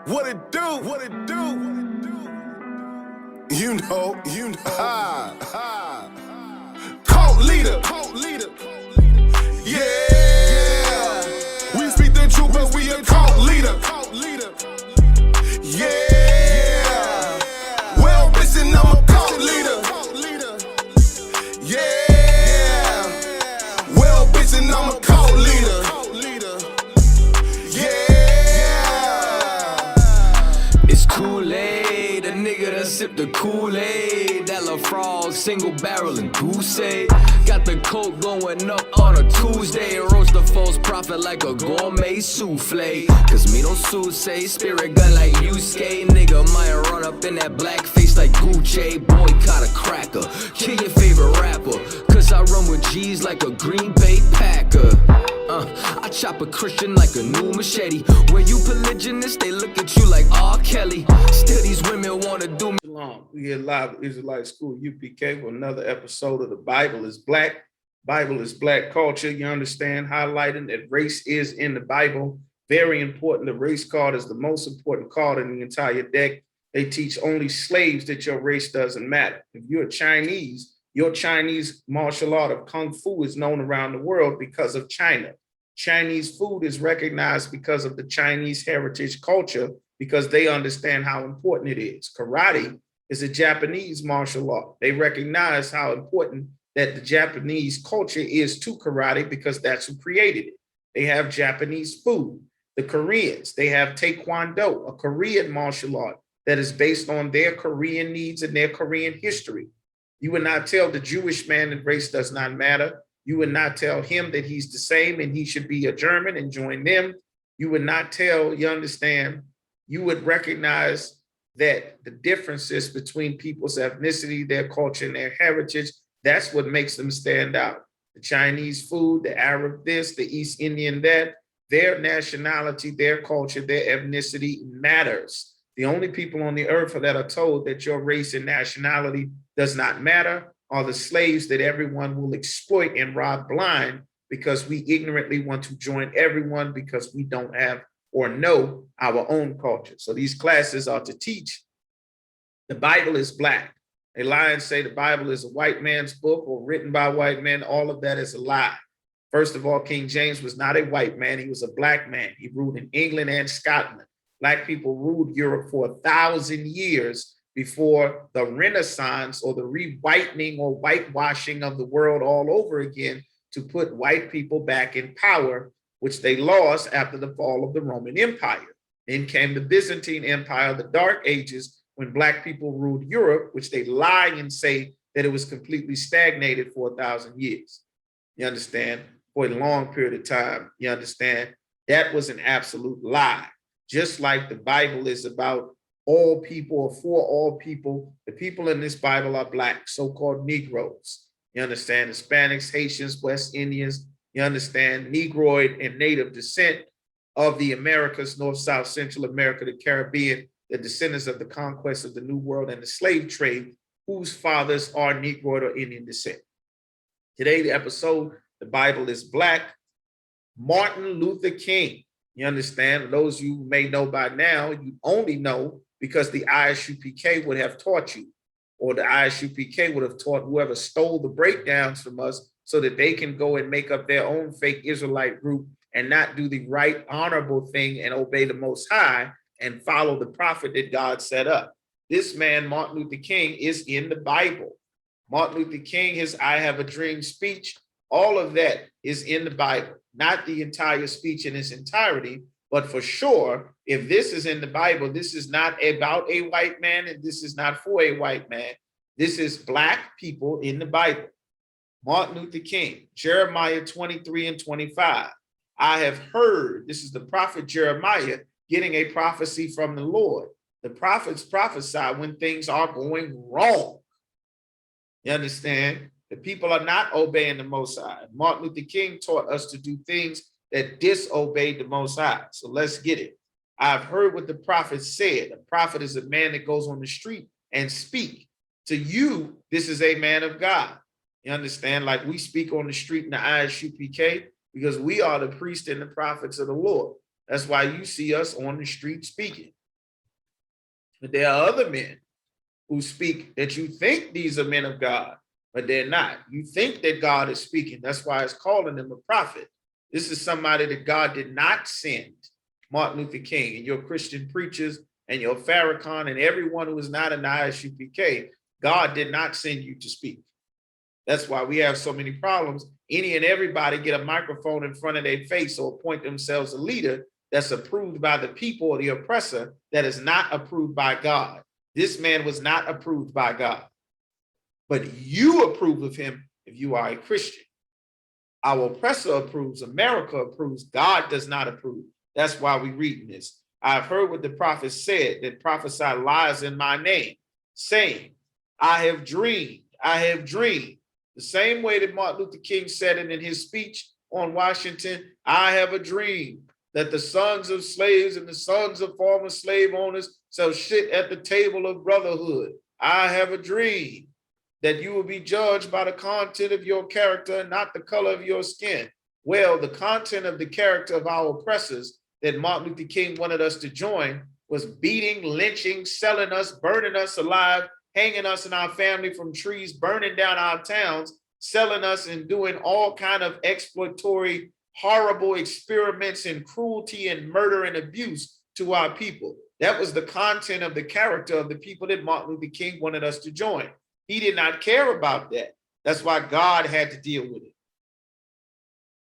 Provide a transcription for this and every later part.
What it do? What it do? You know. Ha, ha. Cult leader. Yeah. We speak the truth, but we a cult leader. Yeah. Well, listen, I'm a cult leader. Yeah. Well, listen, I'm a cult leader. Kool-Aid, a nigga that sip the Kool-Aid, that La Frog, single barrel and goose. Got the coke going up on a Tuesday, roast the false prophet like a gourmet souffle. Cause me don't say spirit gun like I.S.U.P.K. Nigga might run up in that black face like Gucci. Boycott a cracker, kill your favorite rapper, cause I run with G's like a Green Bay Packer. I chop a Christian like a new machete. When you polygynist, they look at you like R. Kelly. Still these women wanna do me. Shalom. We here live at Israelite School U.P.K. for another episode of the Bible is Black. Bible is Black culture. You understand, highlighting that race is in the Bible. Very important. The race card is the most important card in the entire deck. They teach only slaves that your race doesn't matter. If you're Chinese, your Chinese martial art of Kung Fu is known around the world because of China. Chinese food is recognized because of the Chinese heritage culture, because they understand how important it is. Karate is a Japanese martial art. They recognize how important that the Japanese culture is to karate because that's who created it. They have Japanese food. The Koreans, they have Taekwondo, a Korean martial art that is based on their Korean needs and their Korean history. You would not tell the Jewish man that race does not matter. You would not tell him that he's the same and he should be a German and join them. You would not tell, you understand, you would recognize that the differences between people's ethnicity, their culture, and their heritage, that's what makes them stand out. The Chinese food, the Arab this, the East Indian that, their nationality, their culture, their ethnicity matters. The only people on the earth that are told that your race and nationality does not matter are the slaves that everyone will exploit and rob blind because we ignorantly want to join everyone because we don't have or know our own culture. So these classes are to teach the Bible is black. They lie and say the Bible is a white man's book or written by white men. All of that is a lie. First of all, King James was not a white man. He was a black man. He ruled in England and Scotland. Black people ruled Europe for 1,000 years before the Renaissance or the re-whitening or whitewashing of the world all over again to put white people back in power, which they lost after the fall of the Roman Empire. Then came the Byzantine Empire, the Dark Ages, when black people ruled Europe, which they lie and say that it was completely stagnated for 1,000 years. You understand? For a long period of time, you understand? That was an absolute lie. Just like the Bible is about all people or for all people, the people in this Bible are black, so-called Negroes. You understand? Hispanics, Haitians, West Indians, you understand? Negroid and native descent of the Americas, North, South, Central America, the Caribbean, the descendants of the conquest of the New World and the slave trade, whose fathers are Negroid or Indian descent. Today, the episode, the Bible is Black, Martin Luther King. You understand? Those you may know by now, you only know because the I.S.U.P.K would have taught you, or the I.S.U.P.K would have taught whoever stole the breakdowns from us so that they can go and make up their own fake Israelite group and not do the right, honorable thing and obey the Most High and follow the prophet that God set up. This man, Martin Luther King, is in the Bible. Martin Luther King, his I Have a Dream speech, all of that is in the Bible. Not the entire speech in its entirety, but for sure, if this is in the Bible, this is not about a white man and this is not for a white man. This is black people in the Bible. Martin Luther King, Jeremiah 23 and 25. I have heard, this is the prophet Jeremiah getting a prophecy from the Lord. The prophets prophesy when things are going wrong. You understand? The people are not obeying the Most High. Martin Luther King taught us to do things that disobeyed the Most High. So let's get it. I've heard what the prophet said. A prophet is a man that goes on the street and speak. To you, this is a man of God. You understand? Like we speak on the street in the I.S.U.P.K because we are the priests and the prophets of the Lord. That's why you see us on the street speaking. But there are other men who speak that you think these are men of God, but they're not. You think that God is speaking. That's why it's calling them a prophet. This is somebody that God did not send, Martin Luther King, and your Christian preachers and your Farrakhan and everyone who is not an I.S.U.P.K. God did not send you to speak. That's why we have so many problems. Any and everybody get a microphone in front of their face or appoint themselves a leader that's approved by the people or the oppressor that is not approved by God. This man was not approved by God, but you approve of him if you are a Christian. Our oppressor approves, America approves, God does not approve. That's why we're reading this. I've heard what the prophet said, that prophesy lies in my name, saying, I have dreamed, I have dreamed. The same way that Martin Luther King said it in his speech on Washington, I have a dream that the sons of slaves and the sons of former slave owners shall sit at the table of brotherhood. I have a dream that you will be judged by the content of your character and not the color of your skin. Well, the content of the character of our oppressors that Martin Luther King wanted us to join was beating, lynching, selling us, burning us alive, hanging us and our family from trees, burning down our towns, selling us and doing all kind of exploitory, horrible experiments in cruelty and murder and abuse to our people. That was the content of the character of the people that Martin Luther King wanted us to join. He did not care about that. That's why God had to deal with it.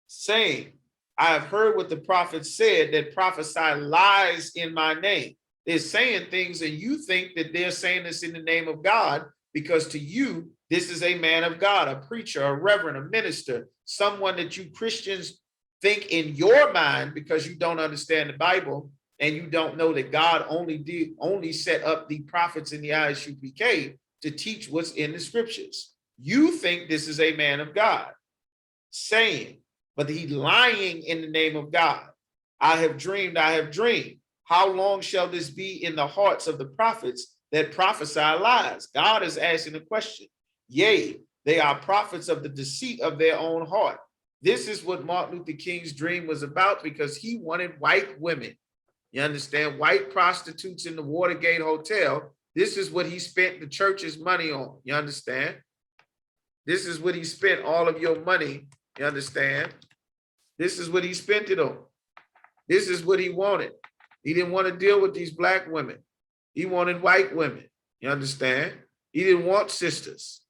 Saying, I have heard what the prophet said, that prophesy lies in my name. They're saying things and you think that they're saying this in the name of God, because to you, this is a man of God, a preacher, a reverend, a minister, someone that you Christians think in your mind, because you don't understand the Bible and you don't know that God only set up the prophets in the I.S.U.P.K. to teach what's in the scriptures. You think this is a man of God saying, but he's lying in the name of God. I have dreamed, I have dreamed. How long shall this be in the hearts of the prophets that prophesy lies? God is asking the question. Yea, they are prophets of the deceit of their own heart. This is what Martin Luther King's dream was about, because he wanted white women. You understand? White prostitutes in the Watergate Hotel. This is what he spent the church's money on. You understand? This is what he spent all of your money. You understand? This is what he spent it on. This is what he wanted. He didn't want to deal with these black women. He wanted white women. You understand? He didn't want sisters.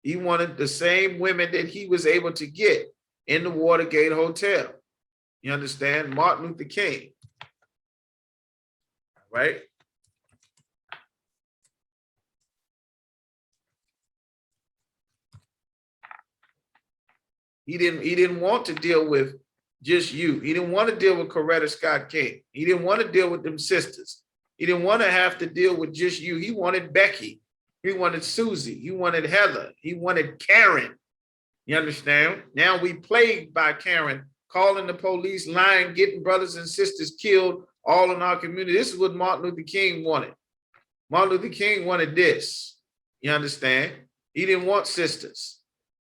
He wanted the same women that he was able to get in the Watergate Hotel. You understand? Martin Luther King. Right? He didn't want to deal with just you. He didn't want to deal with Coretta Scott King. He didn't want to deal with them sisters. He didn't want to have to deal with just you. He wanted Becky. He wanted Susie. He wanted Heather. He wanted Karen. You understand? Now we plagued by Karen, calling the police, lying, getting brothers and sisters killed all in our community. This is what Martin Luther King wanted. Martin Luther King wanted this. You understand? He didn't want sisters.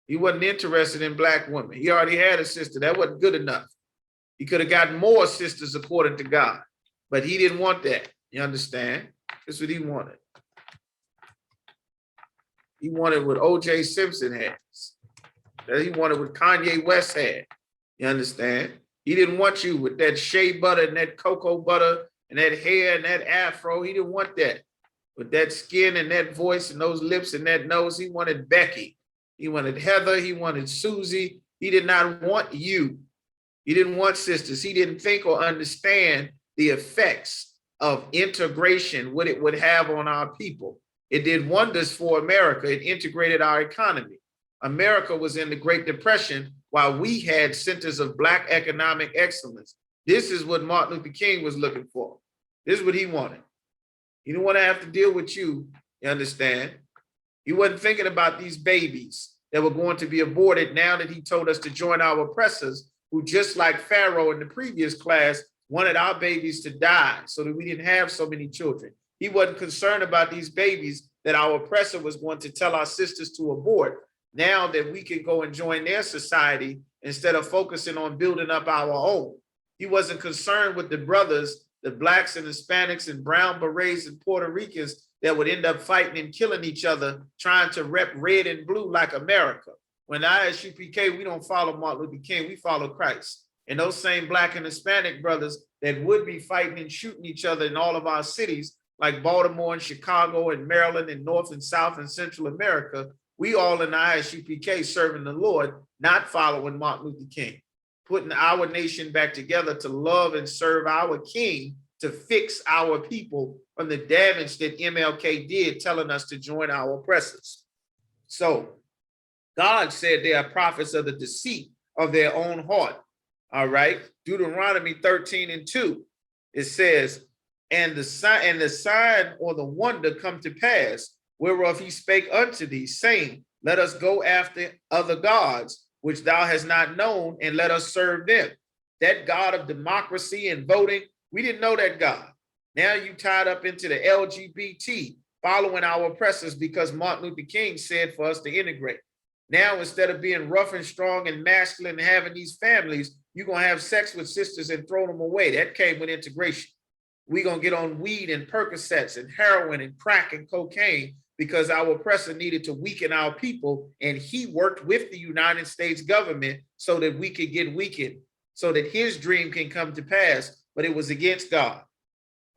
He wasn't interested in black women. He already had a sister. That wasn't good enough. He could have gotten more sisters according to God, but he didn't want that. You understand? That's what he wanted. He wanted what O.J. Simpson has. That he wanted what Kanye West had. You understand? He didn't want you with that shea butter and that cocoa butter and that hair and that afro. He didn't want that. With that skin and that voice and those lips and that nose, he wanted Becky. He wanted Heather. He wanted Susie. He did not want you. He didn't want sisters. He didn't think or understand the effects of integration, what it would have on our people. It did wonders for America. It integrated our economy. America was in the Great Depression while we had centers of Black economic excellence. This is what Martin Luther King was looking for. This is what he wanted. He didn't want to have to deal with you, you understand? He wasn't thinking about these babies that were going to be aborted now that he told us to join our oppressors, who, just like Pharaoh in the previous class, wanted our babies to die so that we didn't have so many children. He wasn't concerned about these babies that our oppressor was going to tell our sisters to abort, now that we can go and join their society instead of focusing on building up our own. He wasn't concerned with the brothers, the blacks and Hispanics and brown berets and Puerto Ricans that would end up fighting and killing each other, trying to rep red and blue like America. When I.S.U.P.K, we don't follow Martin Luther King, we follow Christ. And those same black and Hispanic brothers that would be fighting and shooting each other in all of our cities, like Baltimore and Chicago and Maryland and North and South and Central America, we all in I.S.U.P.K serving the Lord, not following Martin Luther King, putting our nation back together to love and serve our king, to fix our people from the damage that MLK did, telling us to join our oppressors. So God said they are prophets of the deceit of their own heart. All right. Deuteronomy 13:2, it says, and the sign or the wonder come to pass, whereof he spake unto thee, saying, let us go after other gods, which thou hast not known, and let us serve them. That God of democracy and voting, we didn't know that God. Now you tied up into the LGBT, following our oppressors because Martin Luther King said for us to integrate. Now, instead of being rough and strong and masculine and having these families, you're going to have sex with sisters and throw them away. That came with integration. We're going to get on weed and Percocets and heroin and crack and cocaine because our oppressor needed to weaken our people. And he worked with the United States government so that we could get weakened, so that his dream can come to pass, but it was against God.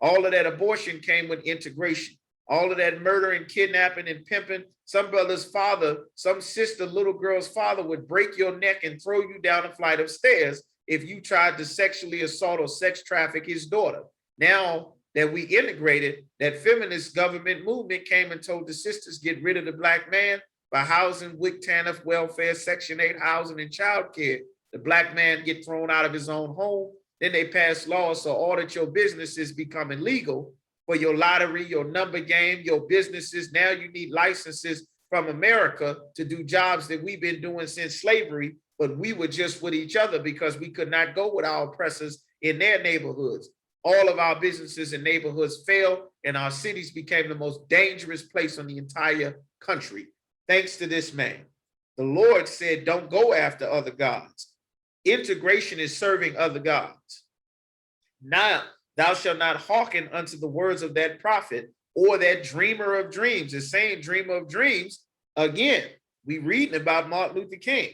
All of that abortion came with integration. All of that murder and kidnapping and pimping. Some brother's father, some sister, little girl's father would break your neck and throw you down a flight of stairs if you tried to sexually assault or sex traffic his daughter. Now that we integrated, that feminist government movement came and told the sisters, get rid of the black man by housing, WIC, TANF, welfare, Section 8 housing and child care. The black man get thrown out of his own home. Then they pass laws so all that your businesses become illegal. For your lottery, your number game, your businesses, now you need licenses from America to do jobs that we've been doing since slavery, but we were just with each other because we could not go with our oppressors in their neighborhoods. All of our businesses and neighborhoods failed, and our cities became the most dangerous place on the entire country, thanks to this man. The Lord said, don't go after other gods. Integration is serving other gods. Now, thou shalt not hearken unto the words of that prophet or that dreamer of dreams. The same dreamer of dreams, again, we reading about Martin Luther King.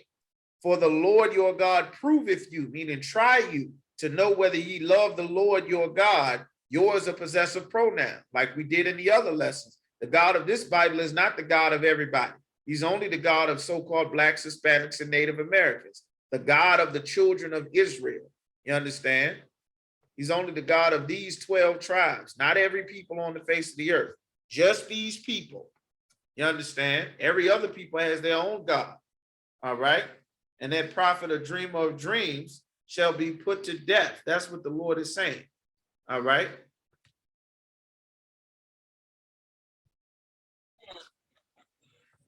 For the Lord your God proveth you, meaning try you, to know whether ye love the Lord your God. Yours a possessive pronoun, like we did in the other lessons. The God of this Bible is not the God of everybody. He's only the God of so-called blacks, Hispanics, and Native Americans. The God of the children of Israel. You understand? He's only the God of these 12 tribes, not every people on the face of the earth, just these people. You understand? Every other people has their own God. All right. And that prophet or dreamer of dreams shall be put to death. That's what the Lord is saying. All right.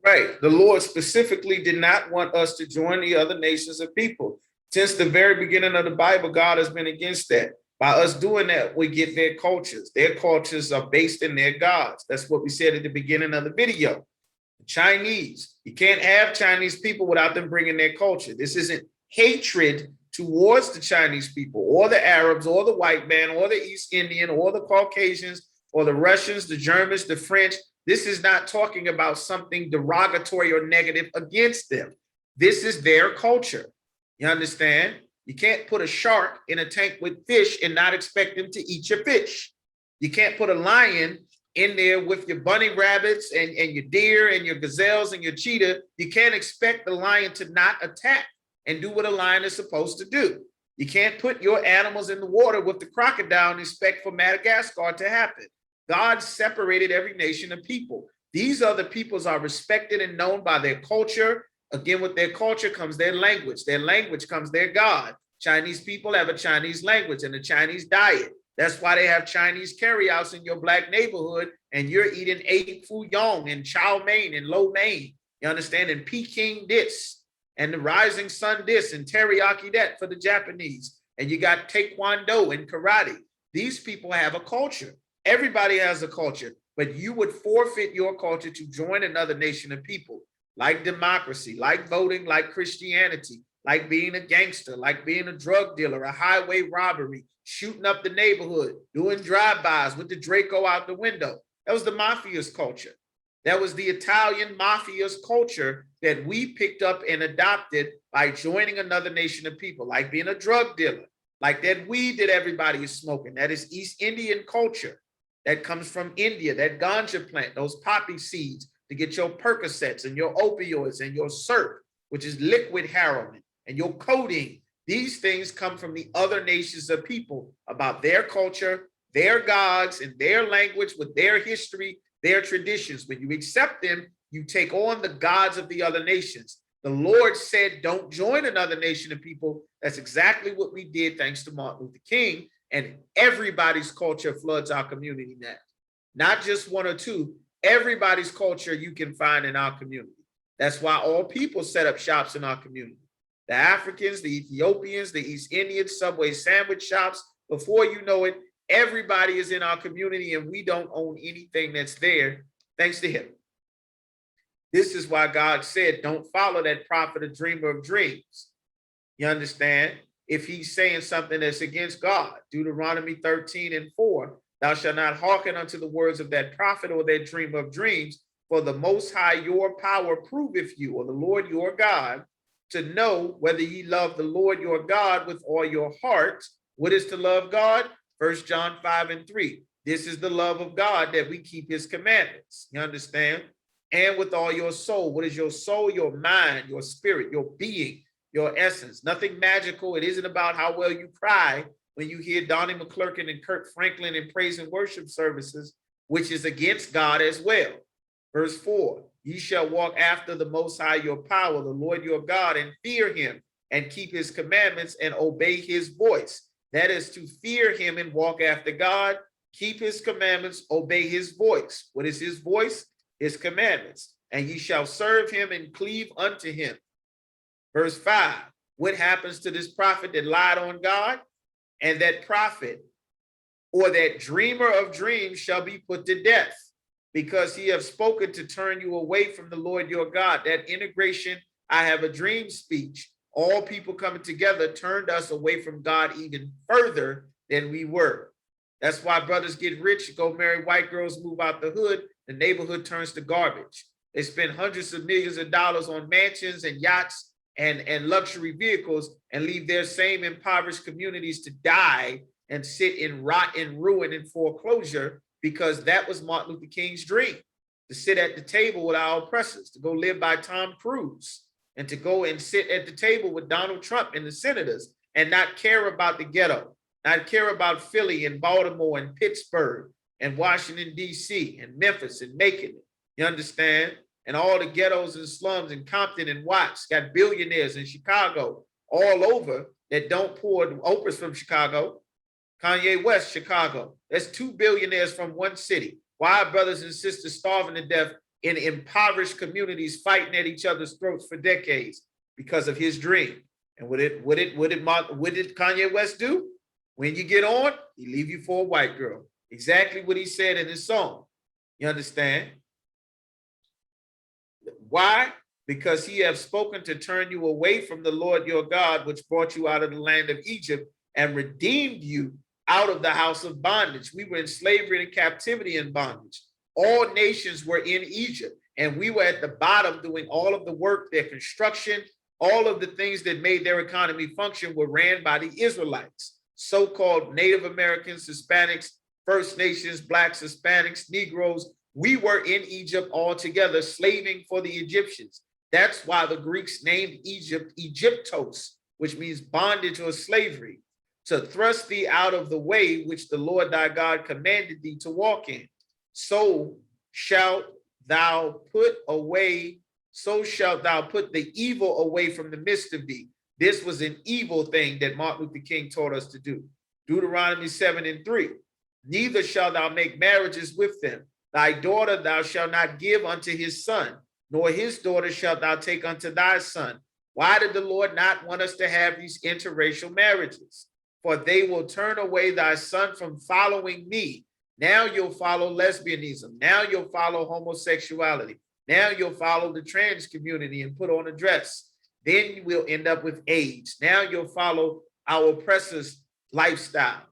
Right. The Lord specifically did not want us to join the other nations of people. Since the very beginning of the Bible, God has been against that. By us doing that, we get their cultures. Their cultures are based in their gods. That's what we said at the beginning of the video. Chinese, you can't have Chinese people without them bringing their culture. This isn't hatred towards the Chinese people or the Arabs or the white man or the East Indian or the Caucasians or the Russians, the Germans, the French. This is not talking about something derogatory or negative against them. This is their culture. You understand? You can't put a shark in a tank with fish and not expect them to eat your fish. You can't put a lion in there with your bunny rabbits and your deer and your gazelles and your cheetah. You can't expect the lion to not attack and do what a lion is supposed to do. You can't put your animals in the water with the crocodile and expect for Madagascar to happen. God separated every nation of people. These other peoples are respected and known by their culture. Again, with their culture comes their language. Their language comes their God. Chinese people have a Chinese language and a Chinese diet. That's why they have Chinese carryouts in your black neighborhood, and you're eating Fu Yong and chow mein and lo mein. You understand? And Peking this, and the rising sun this, and teriyaki that for the Japanese. And you got taekwondo and karate. These people have a culture. Everybody has a culture, but you would forfeit your culture to join another nation of people. Like democracy, like voting, like Christianity. like being a gangster, like being a drug dealer, a highway robbery, shooting up the neighborhood, doing drive-bys with the Draco out the window. That was the mafia's culture. That was the Italian mafia's culture that we picked up and adopted by joining another nation of people, like being a drug dealer, like that weed that everybody is smoking. That is East Indian culture. That comes from India, that ganja plant, those poppy seeds to get your Percocets and your opioids and your SHALAM, which is liquid heroin, and your codeine. These things come from the other nations of people about their culture, their gods, and their language with their history, their traditions. When you accept them, you take on the gods of the other nations. The Lord said, don't join another nation of people. That's exactly what we did thanks to Martin Luther King. And everybody's culture floods our community now. Not just one or two. Everybody's culture you can find in our community. That's why all people set up shops in our community. The Africans, the Ethiopians, the East Indians, Subway sandwich shops. Before you know it, everybody is in our community and we don't own anything that's there, thanks to him. This is why God said, don't follow that prophet or dreamer of dreams. You understand? If he's saying something that's against God, Deuteronomy 13:4, thou shalt not hearken unto the words of that prophet or that dreamer of dreams, for the Most High your power proveth you, or the Lord your God, to know whether ye love the Lord your God with all your heart. What is to love God? 1 John 5:3. This is the love of God, that we keep his commandments. You understand? And with all your soul. What is your soul? Your mind, your spirit, your being, your essence. Nothing magical. It isn't about how well you cry when you hear Donnie McClurkin and Kirk Franklin in praise and worship services, which is against God as well. Verse 4, ye shall walk after the Most High your power, the Lord your God, and fear him and keep his commandments and obey his voice. That is to fear him and walk after God, keep his commandments, obey his voice. What is his voice? His commandments. And ye shall serve him and cleave unto him. Verse 5, what happens to this prophet that lied on God? And that prophet or that dreamer of dreams shall be put to death, because he have spoken to turn you away from the Lord your God. That integration, I have a dream speech, all people coming together turned us away from God even further than we were. That's why brothers get rich, go marry white girls, move out the hood, the neighborhood turns to garbage. They spend hundreds of millions of dollars on mansions and yachts and luxury vehicles and leave their same impoverished communities to die and sit in rot and ruin and foreclosure, because that was Martin Luther King's dream, to sit at the table with our oppressors, to go live by Tom Cruise, and to go and sit at the table with Donald Trump and the senators and not care about the ghetto, not care about Philly and Baltimore and Pittsburgh and Washington, D.C. and Memphis and Macon. You understand? And all the ghettos and slums in Compton and Watts, got billionaires in Chicago all over that don't pour. Oprah's from Chicago. Kanye West, Chicago. That's 2 billionaires from one city. Why are brothers and sisters starving to death in impoverished communities, fighting at each other's throats for decades? Because of his dream. And what did Kanye West do? When you get on, he leave you for a white girl. Exactly what he said in his song. You understand? Why? Because he have spoken to turn you away from the Lord your God, which brought you out of the land of Egypt and redeemed you out of the house of bondage. We were in slavery and captivity and bondage. All nations were in Egypt, and we were at the bottom doing all of the work, their construction, all of the things that made their economy function were ran by the Israelites, so-called Native Americans, Hispanics, First Nations, Blacks, Hispanics, Negroes. We were in Egypt all together, slaving for the Egyptians. That's why the Greeks named Egypt Egyptos, which means bondage or slavery, to thrust thee out of the way which the Lord thy God commanded thee to walk in. So shalt thou put the evil away from the midst of thee. This was an evil thing that Martin Luther King taught us to do. Deuteronomy 7:3. Neither shalt thou make marriages with them. Thy daughter thou shalt not give unto his son, nor his daughter shalt thou take unto thy son. Why did the Lord not want us to have these interracial marriages? For they will turn away thy son from following me. Now you'll follow lesbianism. Now you'll follow homosexuality. Now you'll follow the trans community and put on a dress. then you will end up with AIDS. Now you'll follow our oppressors' lifestyle,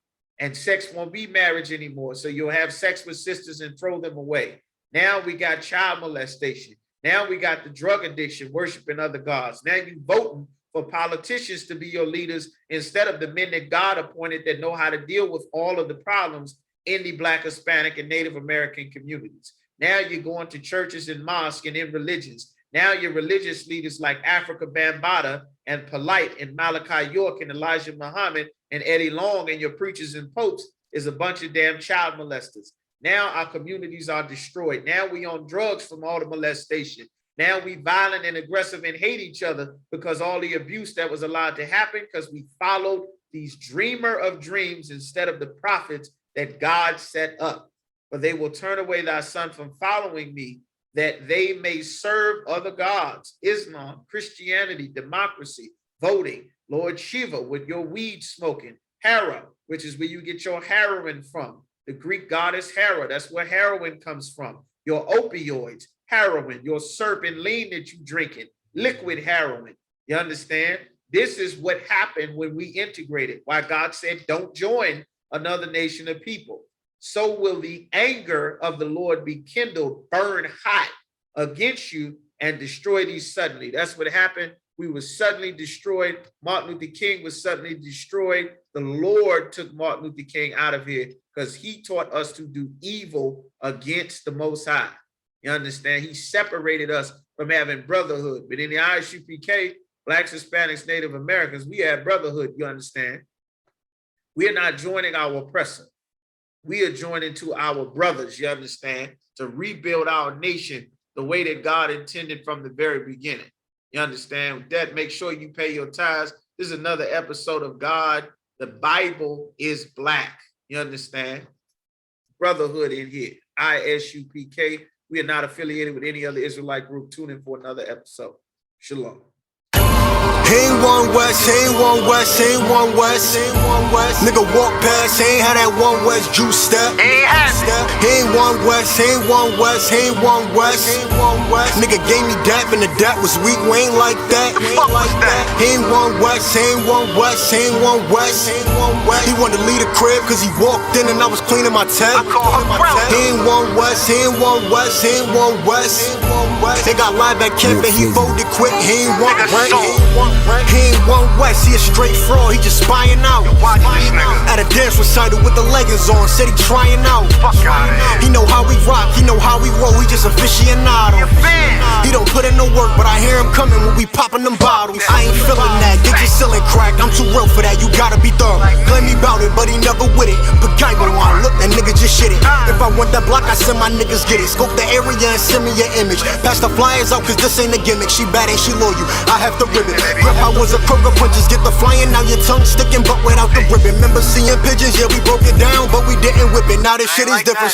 and sex won't be marriage anymore. So you'll have sex with sisters and throw them away. Now we got child molestation. Now we got the drug addiction, worshiping other gods. Now you voting for politicians to be your leaders instead of the men that God appointed that know how to deal with all of the problems in the Black, Hispanic, and Native American communities. Now you're going to churches and mosques and in religions. Now your religious leaders like Africa Bambaataa and Polite and Malachi York and Elijah Muhammad and Eddie Long and your preachers and popes is a bunch of damn child molesters. Now our communities are destroyed. Now we on drugs from all the molestation. Now we violent and aggressive and hate each other because all the abuse that was allowed to happen because we followed these dreamer of dreams instead of the prophets that God set up. For they will turn away thy son from following me, that they may serve other gods, Islam, Christianity, democracy, voting, Lord Shiva with your weed smoking, Hera, which is where you get your heroin from. The Greek goddess Hera, that's where heroin comes from. Your opioids, heroin, your serpent lean that you drinking, liquid heroin. You understand? This is what happened when we integrated. Why God said, don't join another nation of people. So will the anger of the Lord be kindled, burn hot against you and destroy thee suddenly. That's what happened. We were suddenly destroyed. Martin Luther King was suddenly destroyed. The Lord took Martin Luther King out of here because he taught us to do evil against the Most High. You understand? He separated us from having brotherhood. But in the I.S.U.P.K, Blacks, Hispanics, Native Americans, we have brotherhood, you understand? We are not joining our oppressor. We are joining to our brothers, you understand, to rebuild our nation the way that God intended from the very beginning. You understand? With that, make sure you pay your tithes. This is another episode of God. The Bible is Black. You understand? Brotherhood in here. I.S.U.P.K. We are not affiliated with any other Israelite group. Tune in for another episode. Shalom. Ain't one West, ain't one West, ain't one West, ain't one West. Nigga walk past, ain't had that one West juice step. Ain't one West, ain't one West, ain't one West, ain't one West. Nigga gave me dap and the dap was weak, we ain't like that. Ain't one West, ain't one West, ain't one West, ain't one West. He wanted to leave the crib cause he walked in and I was cleaning my tap. Ain't one West, ain't one West, ain't one West, ain't one West. They got live at camp and he folded quick, he ain't want rent. He ain't one West, he a straight fraud, he just spying out. At a dance recital with the leggings on, said he trying out. He know how we rock, he know how we roll, he just aficionado. He don't put in no work, but I hear him coming when we popping them bottles. I ain't feeling that, get your ceiling cracked, I'm too real for that, you gotta be thorough. Claim me bout it, but he never with it. But I look, that nigga just shit it. If I want that block, I send my niggas get it. Scope the area and send me your image. Pass the flyers out, cause this ain't a gimmick. She bad and she loyal, I have to rip it. Grip, I was a Kroger punches, get the flying, now your tongue sticking, but without the ribbon. Remember seeing pigeons, yeah, we broke it down, but we didn't whip it. Now this shit is different.